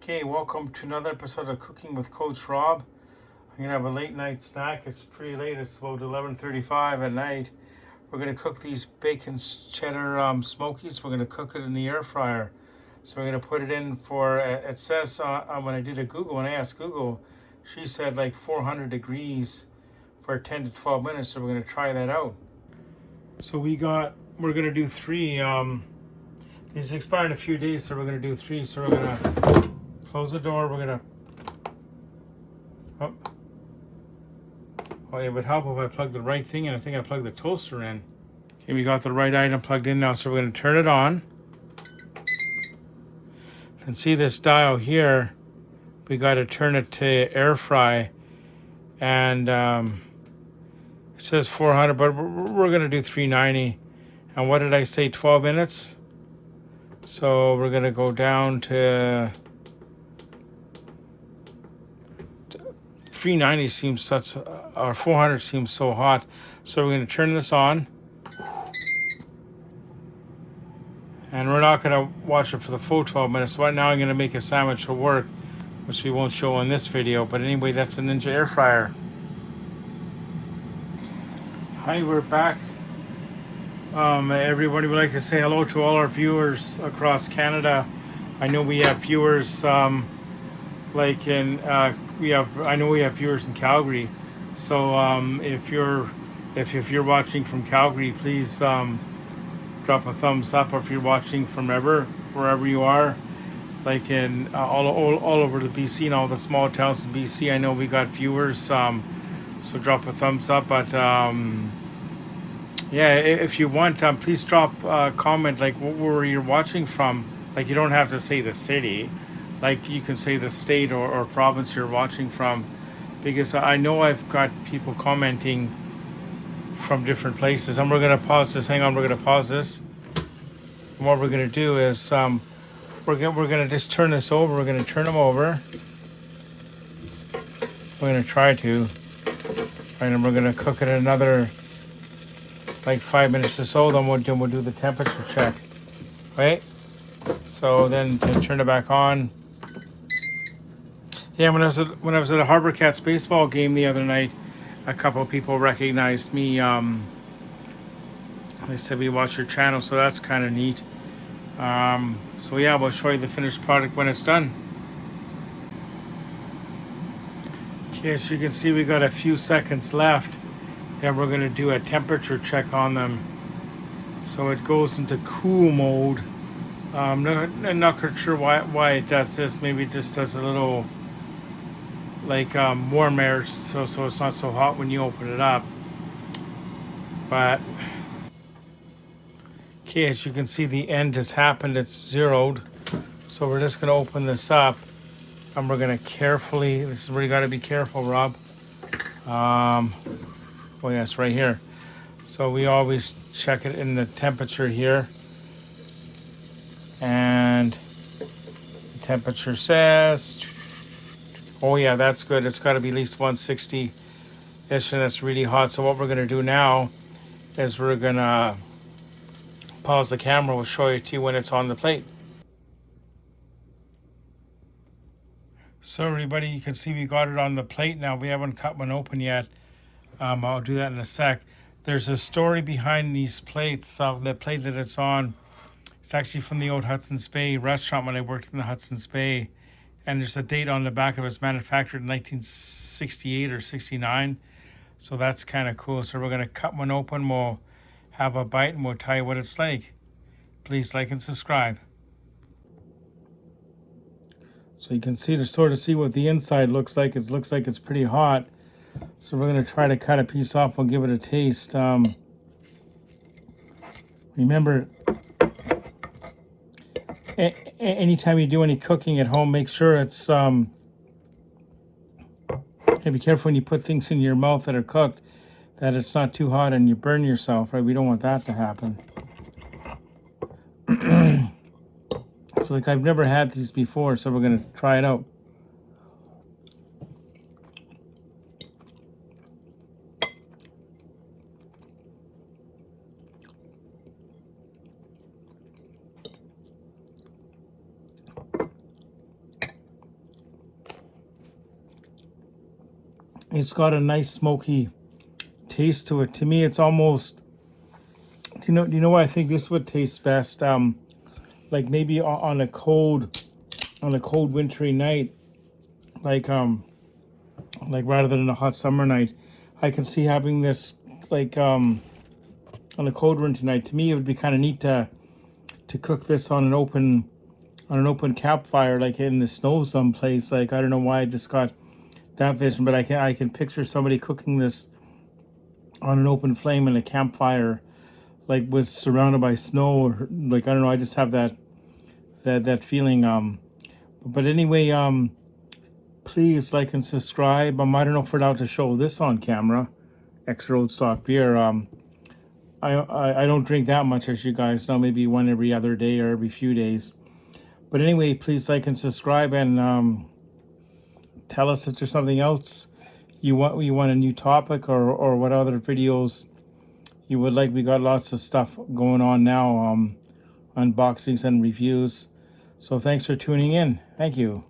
Okay, welcome to another episode of Cooking with Coach Rob. I'm gonna have a late night snack. It's pretty late. It's about 11:35 at night. We're gonna cook these bacon cheddar smokies. We're gonna cook it in the air fryer. So we're gonna put it in for. It says when I did a Google, when I asked Google, she said like 400 degrees for 10 to 12 minutes. So we're gonna try that out. So we're gonna do three. These expire in a few days, so we're gonna do three. So we're gonna close the door. We're gonna. Oh, it would help if I plugged the right thing in. I think I plugged the toaster in. Okay, we got the right item plugged in now, so we're going to turn it on. And see this dial here, we got to turn it to air fry. And it says 400, but we're going to do 390. And what did I say, 12 minutes? So we're going to go down to 390 seems such, or 400 seems so hot. So we're going to turn this on. And we're not going to watch it for the full 12 minutes. So right now I'm going to make a sandwich for work, which we won't show in this video. But anyway, that's the Ninja air fryer. Hi, we're back. Everybody would like to say hello to all our viewers across Canada. I know we have viewers like in I know we have viewers in Calgary. So if you're watching from Calgary, please drop a thumbs up. Or if you're watching from wherever you are, like in all over the BC and all the small towns in BC, I know we got viewers. So drop a thumbs up. But yeah, if you want, please drop a comment like where you're watching from. Like you don't have to say the city. Like you can say the state or province you're watching from, because I know I've got people commenting from different places. And we're gonna pause this. Hang on, we're gonna pause this. And what we're gonna do is we're gonna just turn this over. We're gonna turn them over. We're gonna try to, and we're gonna cook it another like 5 minutes or so. Then we'll do the temperature check. Right. So then to turn it back on. Yeah, when I was at a Harbor Cats baseball game the other night, a couple of people recognized me. They said we watch your channel, so that's kind of neat. So yeah, we'll show you the finished product when it's done. Okay, as you can see, we got a few seconds left. Then we're going to do a temperature check on them. So it goes into cool mode. I'm not quite sure why it does this. Maybe it just does a little like warm air, so it's not so hot when you open it up. But okay, as you can see, the end has happened. It's zeroed. So we're just going to open this up, and we're going to carefully. This is where you got to be careful, Rob. Oh yes, right here. So we always check it in the temperature here, and the temperature says, oh yeah, that's good. It's got to be at least 160-ish, and that's really hot. So what we're going to do now is we're going to pause the camera. We'll show it to you when it's on the plate. So everybody, you can see we got it on the plate now. We haven't cut one open yet. I'll do that in a sec. There's a story behind these plates. The plate that it's on, it's actually from the old Hudson's Bay restaurant when I worked in the Hudson's Bay. And there's a date on the back of it. It's manufactured in 1968 or 69. So that's kind of cool. So we're going to cut one open. We'll have a bite and we'll tell you what it's like. Please like and subscribe. So you can see to sort of see what the inside looks like. It looks like it's pretty hot. So we're going to try to cut a piece off. We'll give it a taste. Remember, anytime you do any cooking at home, make sure it's be careful when you put things in your mouth that are cooked, that it's not too hot and you burn yourself, right? We don't want that to happen. So like I've never had these before, so we're going to try it out. It's got a nice smoky taste to it. To me, it's almost, do you know what I think this would taste best? Like maybe on a cold wintry night, like rather than a hot summer night. I can see having this like on a cold wintry night. To me, it would be kind of neat to cook this on an open campfire, like in the snow someplace. Like I don't know why I just got that vision, but I can picture somebody cooking this on an open flame in a campfire, like with surrounded by snow, or like I don't know. I just have that feeling. But anyway, please like and subscribe. I don't know if we're allowed to show this on camera. X Road Stock beer. I don't drink that much, as you guys know. Maybe one every other day or every few days. But anyway, please like and subscribe, and tell us if there's something else you want a new topic, or what other videos you would like. We got lots of stuff going on now, unboxings and reviews. So thanks for tuning in. Thank you.